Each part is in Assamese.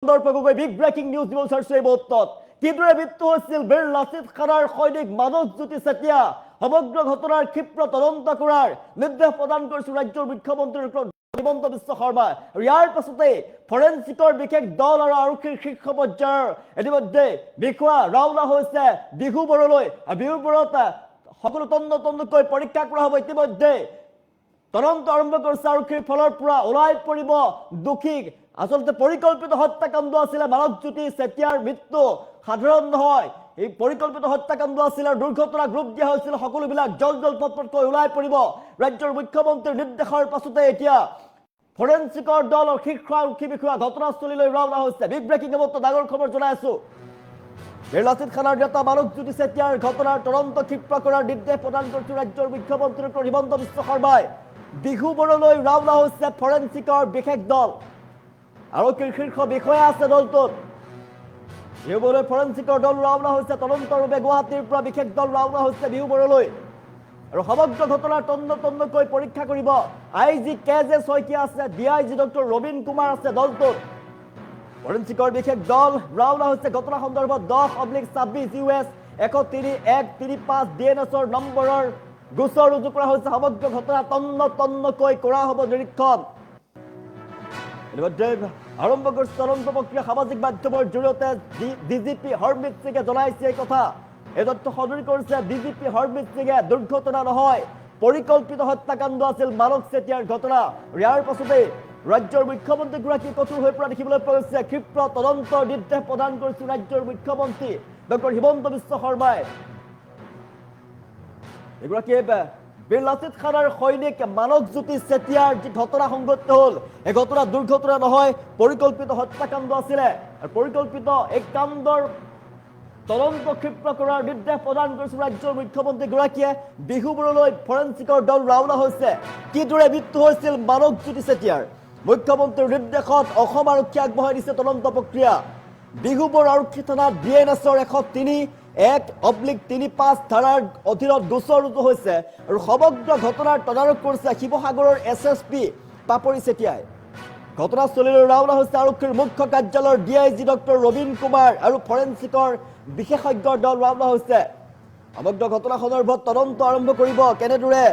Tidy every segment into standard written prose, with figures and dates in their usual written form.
সন্দৰ্ভকৈ বিগ ব্ৰেকিং নিউজ দিব বিচাৰিছো এই মুহূৰ্তত কিদৰে মৃত্যু হৈছিল বীৰ লাচিত খানৰ সৈনিক মানৱজ্যোতি চেতিয়া সমগ্ৰ ঘটনাৰ ক্ষিপ্ৰ তদন্ত কৰাৰ নিৰ্দেশ প্ৰদান কৰিছিল ৰাজ্যৰ মুখ্যমন্ত্ৰী হিমন্ত বিশ্ব শৰ্মা ইয়াৰ পাছতে ফৰেনচিকৰ বিশেষ দল আৰু আৰক্ষীৰ শীৰ্ষ পৰ্যায়ৰ ইতিমধ্যে বিষয়া ৰাওনা হৈছে বিহুবৰলৈ বিহুবৰত সকলো তন্নতন্নকৈ পৰীক্ষা কৰা হ'ব ইতিমধ্যে তদন্ত আৰম্ভ কৰিছে আৰক্ষীৰ ফলৰ পৰা ওলাই পৰিব দুখী আসলতে পৰিকল্পিত হত্যাকাণ্ড আছিল মানৱজ্যোতি চেতিয়াৰ মৃত্যু সাধাৰণ নহয় এই পৰিকল্পিত হত্যাকাণ্ড আছিল আৰু দুৰ্ঘটনাক ৰূপ দিয়া হৈছিল সকলোবিলাক জলপটকৈ ওলাই পৰিব ৰাজ্যৰ মুখ্যমন্ত্ৰীৰ নিৰ্দেশৰ পাছতে এতিয়া ফৰেনচিকৰ দল আৰু শীৰ্ষ আৰক্ষী বিষয়া ঘটনাস্থলীলৈ ৰাওনা হৈছে বিগ ব্ৰেকিং নিউজ ডাঙৰ খবৰ জনাই আছো বীৰ লাচিত খানৰ নেতা মানৱজ্যোতি চেতিয়াৰ ঘটনাৰ তদন্ত ক্ষিপ্ৰ কৰাৰ নিৰ্দেশ প্ৰদান কৰিছে ৰাজ্যৰ মুখ্যমন্ত্ৰী হিমন্ত বিশ্ব শৰ্মাই বিহুবৰলৈ ৰাওনা হৈছে ফৰেনচিকৰ বিশেষ দল আৰক্ষীৰ শীৰ্ষ বিষয়া আছে দলটোত বিহুবৰলৈ ফৰেনচিকৰ দল ৰাওনা হৈছে তদন্তৰ বাবে গুৱাহাটীৰ পৰা বিশেষ দল ৰাওনা হৈছে বিহুবৰলৈ আৰু সমগ্ৰ ঘটনাৰ তন্নতন্নকৈ পৰীক্ষা কৰিব আইজি কে জে শইকীয়া আছে ডিআইজি ডক্টৰ ৰবীন কুমাৰ আছে দলটোত ফৰেনচিকৰ বিশেষ দল ৰাওনা হৈছে ঘটনা সন্দৰ্ভত 10/26 US 13135 ডিএনএছৰ নম্বৰৰ গোচৰ ৰুজু কৰা হৈছে সমগ্ৰ ঘটনা তন্নতন্নকৈ কৰা হ'ব নিৰীক্ষণ আৰম্ভ কৰিছে তদন্ত প্ৰক্ৰিয়া সামাজিক মাধ্যমৰ জৰিয়তে ডিজিপি হৰমিত সিঙে জনাইছে এই কথা এই তথ্য সদৰি কৰিছে ডিজিপি হৰমিত সিঙে দুৰ্ঘটনা নহয় পৰিকল্পিত হত্যাকাণ্ড আছিল মানৱ চেতিয়াৰ ঘটনা ইয়াৰ পাছতে ৰাজ্যৰ মুখ্যমন্ত্ৰীগৰাকী কঠোৰ হৈ পৰা দেখিবলৈ পোৱা গৈছে ক্ষিপ্ৰ তদন্তৰ নিৰ্দেশ প্ৰদান কৰিছে ৰাজ্যৰ মুখ্যমন্ত্ৰী ডক্টৰ হিমন্ত বিশ্ব শৰ্মাই এগৰাকী বীৰ লাচিত খানৰ সৈনিক মানৱজ্যোতি চেতিয়াৰ যি ঘটনা সংঘটিত হ'ল এই ঘটনা দুৰ্ঘটনা নহয় পৰিকল্পিত হত্যাকাণ্ড আছিলে আৰু পৰিকল্পিত এই কাণ্ডৰ তদন্ত ক্ষিপ্ৰ কৰাৰ নিৰ্দেশ প্ৰদান কৰিছে ৰাজ্যৰ মুখ্যমন্ত্ৰীগৰাকীয়ে বিহুবৰলৈ ফৰেনচিকৰ দল ৰাওনা হৈছে কিদৰে মৃত্যু হৈছিল মানৱজ্যোতি চেতিয়াৰ মুখ্যমন্ত্ৰীৰ নিৰ্দেশত অসম আৰক্ষী আগবঢ়াই দিছে তদন্ত প্ৰক্ৰিয়া বিহুবৰ আৰক্ষী থানাত ডিএনএছৰ 101/35 ধাৰাৰ অধীনত গোচৰ ৰুজু হৈছে আৰু সমগ্ৰ ঘটনাৰ তদাৰক কৰিছে শিৱসাগৰৰ এছএছপি পাপৰি চেতিয়াই ঘটনাস্থলীলৈ ৰাওনা হৈছে আৰক্ষীৰ মুখ্য কাৰ্যালয়ৰ ডিআইজি ডক্টৰ ৰবীন কুমাৰ আৰু ফৰেনচিকৰ বিশেষজ্ঞৰ দল ৰাওনা হৈছে সমগ্ৰ ঘটনা সন্দৰ্ভত তদন্ত আৰম্ভ কৰিব কেনেদৰে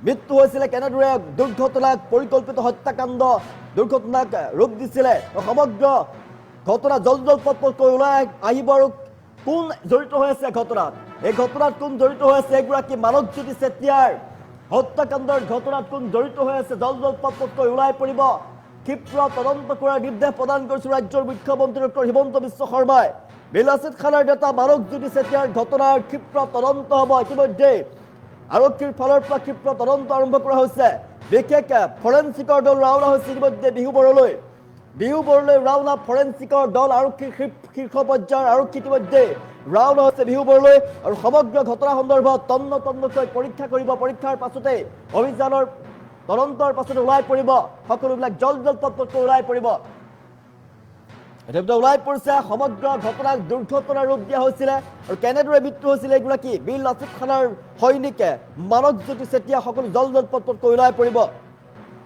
মৃত্যু হৈছিলে কেনেদৰে দুৰ্ঘটনাক পৰিকল্পিত হত্যাকাণ্ড দুৰ্ঘটনাক ৰূপ দিছিলে সমগ্ৰ ঘটনা জলপটকৈ ওলাই আহিব আৰু কোন জড়িত হৈ আছে ঘটনাত এই ঘটনাত কোন জড়িত হৈ আছে এগৰাকী মানৱজ্যোতি চেতিয়াৰ হত্যাকাণ্ডৰ ঘটনাত কোন জড়িত হৈ আছে জলপটকৈ ওলাই পৰিব ক্ষিপ্ৰ তদন্ত কৰাৰ নিৰ্দেশ প্ৰদান কৰিছে ৰাজ্যৰ মুখ্যমন্ত্ৰী ডক্টৰ হিমন্ত বিশ্ব শৰ্মাই বীৰ লাচিত খানৰ নেতা মানৱজ্যোতি চেতিয়াৰ ঘটনাৰ ক্ষিপ্ৰ তদন্ত হ'ব ইতিমধ্যে আৰক্ষীৰ ফালৰ পৰা ক্ষিপ্ৰ তদন্ত আৰম্ভ কৰা হৈছে বিশেষ ফৰেনচিকৰ দল ৰাওনা হৈছে ইতিমধ্যে বিহুবৰলৈ ৰাওনা ফৰেনচিকৰ দল আৰক্ষীৰ শীৰ্ষ পৰ্যায়ৰ আৰক্ষী ইতিমধ্যে ৰাওনা হৈছে বিহুবৰলৈ আৰু সমগ্ৰ ঘটনা সন্দৰ্ভত তন্নতন্নকৈ পৰীক্ষা কৰিব পৰীক্ষাৰ পাছতে অভিযানৰ তদন্তৰ পাছতে ওলাই পৰিব সকলোবিলাক জলপটকৈ ওলাই পৰিব এতিয়া ওলাই পৰিছে সমগ্ৰ ঘটনাক দুৰ্ঘটনাৰ ৰূপ দিয়া হৈছিলে আৰু কেনেদৰে মৃত্যু হৈছিলে এগৰাকী বীৰ লাচিত খানৰ সৈনিকে মানৱজ্যোতি চেতিয়া সকলো জলপটকৈ ওলাই পৰিব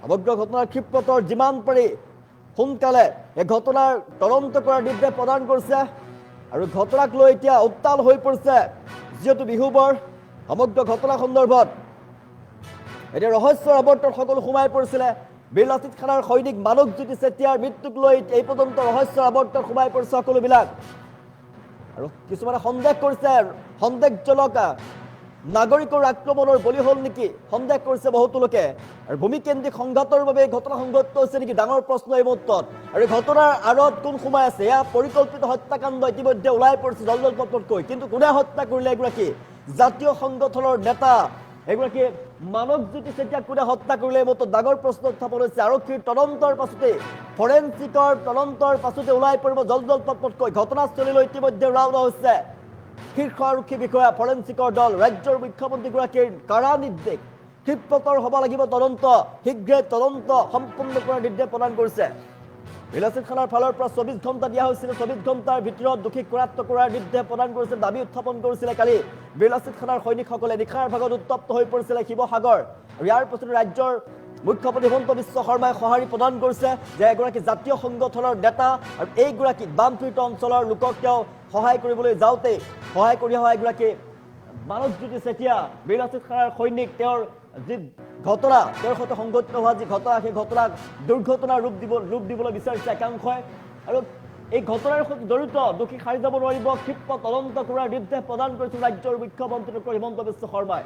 সমগ্ৰ ঘটনাৰ ক্ষিপ্ৰতৰ যিমান পাৰি সোনকালে এই ঘটনাৰ তদন্ত কৰাৰ নিৰ্দেশ প্ৰদান কৰিছে আৰু ঘটনাক লৈ এতিয়া উত্তাল হৈ পৰিছে যিহেতু বিহুবৰ সমগ্ৰ ঘটনা সন্দৰ্ভত এতিয়া ৰহস্যৰ আৱৰ্তত সকলো সোমাই পৰিছিলে বীৰ লাচিত খানৰ সৈনিক মানৱজ্যোতি চেতিয়াৰ মৃত্যুক লৈ এই পৰ্যন্ত ৰহস্যৰ আৱৰ্তত সোমাই পৰিছে সকলোবিলাক আৰু কিছুমানে সন্দেহ কৰিছে সন্দেহজনক নাগৰিকৰ আক্ৰমণৰ বলি হ'ল নেকি সন্দেহ কৰিছে বহুতো লোকে আৰু ভূমিকেন্দ্ৰিক সংঘাতৰ বাবে ঘটনা সংঘটিত হৈছে নেকি ডাঙৰ প্ৰশ্ন এই মুহূৰ্তত আৰু ঘটনাৰ আঁৰত কোন সোমাই আছে এয়া পৰিকল্পিত হত্যাকাণ্ড ইতিমধ্যে ওলাই পৰিছে জলপটকৈ কিন্তু কোনে হত্যা কৰিলে এগৰাকী জাতীয় সংগঠনৰ নেতা এগৰাকী মানৱজ্যোতি চেতিয়াক কোনে হত্যা কৰিলে এই মুহূৰ্তত ডাঙৰ প্ৰশ্ন উত্থাপন হৈছে আৰক্ষীৰ তদন্তৰ পাছতে ফৰেনচিকৰ তদন্তৰ পাছতে ওলাই পৰিব জলপটকৈ ঘটনাস্থলীলৈ ইতিমধ্যে ৰাওনা হৈছে শীৰ্ষ আৰক্ষী বিষয়া ফৰেনচিকৰ দল ৰাজ্যৰ মুখ্যমন্ত্ৰীগৰাকীৰ কাৰা নিৰ্দেশ ক্ষিপ্ৰতৰ হ'ব লাগিব তদন্ত শীঘ্ৰে তদন্ত সম্পূৰ্ণ কৰাৰ নিৰ্দেশ প্ৰদান কৰিছে বীৰ লাচিত খানৰ ফালৰ পৰা 24 ঘণ্টা দিয়া হৈছিল 24 ঘণ্টাৰ ভিতৰত দোষীক কৰায়ত্ব কৰাৰ নিৰ্দেশ প্ৰদান কৰিছে দাবী উত্থাপন কৰিছিলে কালি বীৰ লাচিত খানৰ সৈনিকসকলে নিশাৰ ভাগত উত্তপ্ত হৈ পৰিছিলে শিৱসাগৰ ইয়াৰ পাছতে ৰাজ্যৰ মুখ্যমন্ত্ৰী হিমন্ত বিশ্ব শৰ্মাই সঁহাৰি প্ৰদান কৰিছে যে এগৰাকী জাতীয় সংগঠনৰ নেতা আৰু এইগৰাকী বানপীড়িত অঞ্চলৰ লোকক তেওঁ সহায় কৰিবলৈ যাওঁতে সহায় কৰি অহা এগৰাকী মানৱজ্যোতি চেতিয়া বীৰ লাচিত খানাৰ সৈনিক তেওঁৰ যি ঘটনা তেওঁৰ সৈতে সংঘটিত হোৱা যি ঘটনা সেই ঘটনাক দুৰ্ঘটনাৰ ৰূপ দিবলৈ বিচাৰিছে একাংশই আৰু এই ঘটনাৰ সৈতে জড়িত দোষী সাৰি যাব নোৱাৰিব ক্ষিপ্ৰ তদন্ত কৰাৰ নিৰ্দেশ প্ৰদান কৰিছিল ৰাজ্যৰ মুখ্যমন্ত্ৰী ডক্টৰ হিমন্ত বিশ্ব শৰ্মাই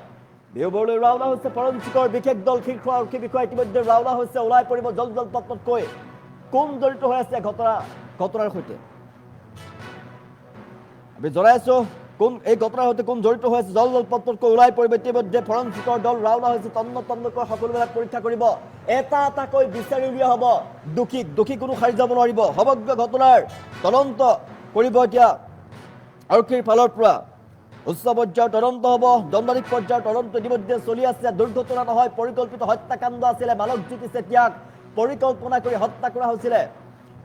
বিহুবোৰলৈ ৰাওনা হৈছে ফৰেনচিকৰ বিশেষ দল শীৰ্ষ আৰক্ষী বিষয়া ইতিমধ্যে ৰাওনা হৈছে ওলাই পৰিব জলপথতকৈ কোন জড়িত হৈ আছে ঘটনাৰ সৈতে আমি জনাইছো কোন এই ঘটনাৰ সৈতে কোন জড়িত হৈ আছে জলপথতকৈ ওলাই পৰিব ইতিমধ্যে ফৰেনচিকৰ দল ৰাওনা হৈছে তন্নতন্নকৈ সকলোবিলাক পৰীক্ষা কৰিব এটা এটাকৈ বিচাৰি উলিওৱা হ'ব দোষী কোনো সাৰি যাব নোৱাৰিব সমগ্ৰ ঘটনাৰ তদন্ত কৰিব এতিয়া আৰক্ষীৰ ফালৰ পৰা উচ্চ পৰ্যায়ৰ তদন্ত হ'ব দণ্ডাধীশ পৰ্যায়ৰ তদন্ত ইতিমধ্যে চলি আছে দুৰ্ঘটনা নহয় পৰিকল্পিত হত্যাকাণ্ড আছিলে মানৱজ্যোতি চেতিয়াক পৰিকল্পনা কৰি হত্যা কৰা হৈছিলে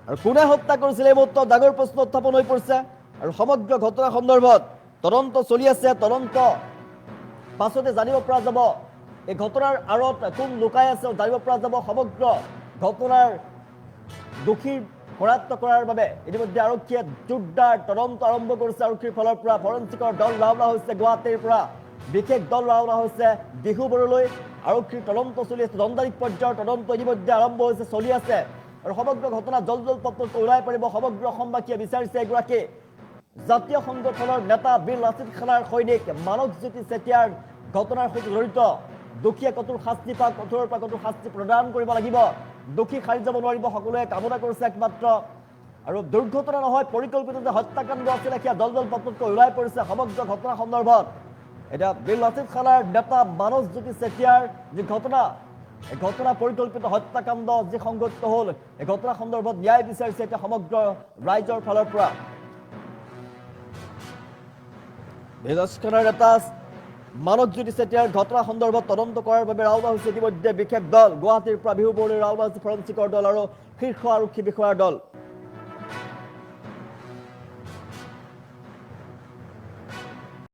আৰু কোনে হত্যা কৰিছিলে এই মুহূৰ্তত ডাঙৰ প্ৰশ্ন উত্থাপন হৈ পৰিছে আৰু সমগ্ৰ ঘটনা সন্দৰ্ভত তদন্ত চলি আছে তদন্ত পাছতে জানিব পৰা যাব এই ঘটনাৰ আঁৰত কোন লুকাই আছে জানিব পৰা যাব সমগ্ৰ ঘটনাৰ দোষীৰ শনাক্ত কৰাৰ বাবে ইতিমধ্যে আৰক্ষীয়ে জোৰদাৰ তদন্ত আৰম্ভ কৰিছে আৰক্ষীৰ ফালৰ পৰা ফৰেনচিকৰ দল ৰাওনা হৈছে গুৱাহাটীৰ পৰা বিশেষ দল ৰাওনা হৈছে বিহুবোৰলৈ আৰক্ষীৰ তদন্ত চলি আছে দণ্ডাধীশ পৰ্যায়ৰ তদন্ত ইতিমধ্যে আৰম্ভ হৈছে চলি আছে আৰু সমগ্ৰ ঘটনা জলপথতকৈ ওলাই পৰিব সমগ্ৰ অসমবাসীয়ে বিচাৰিছে এগৰাকী জাতীয় সংগঠনৰ নেতা বীৰ লাচিত খানাৰ সৈনিক মানৱজ্যোতি চেতিয়াৰ ঘটনাৰ সৈতে জড়িত দোষীয়ে কঠোৰ শাস্তি পাওক কঠোৰৰ পৰা কঠোৰ শাস্তি প্ৰদান কৰিব লাগিব দোষী সাৰি যাব নোৱাৰিব সকলোৱে কামনা কৰিছে একমাত্ৰ আৰু দুৰ্ঘটনা নহয় পৰিকল্পিত যে হত্যাকাণ্ড আছিলে সেয়া জলপথতকৈ ওলাই পৰিছে সমগ্ৰ ঘটনা সন্দৰ্ভত এতিয়া বীৰ লাচিত খানাৰ নেতা মানৱজ্যোতি চেতিয়াৰ যি ঘটনা এই ঘটনা পৰিকল্পিত হত্যাকাণ্ড যি সংঘটিত হ'ল এই ঘটনা সন্দৰ্ভত ন্যায় বিচাৰিছে এতিয়া সমগ্ৰ ৰাইজৰ ফালৰ পৰা বীৰ লাচিত খানাৰ নেতা মানৱজ্যোতি চেতিয়াৰ ঘটনা সন্দৰ্ভত তদন্ত কৰাৰ বাবে ৰাওনা হৈছে ইতিমধ্যে বিশেষ দল গুৱাহাটীৰ পৰা বিহুবোৰলৈ ৰাওনা হৈছে ফৰেনচিকৰ দল আৰু শীৰ্ষ আৰক্ষী বিষয়াৰ দল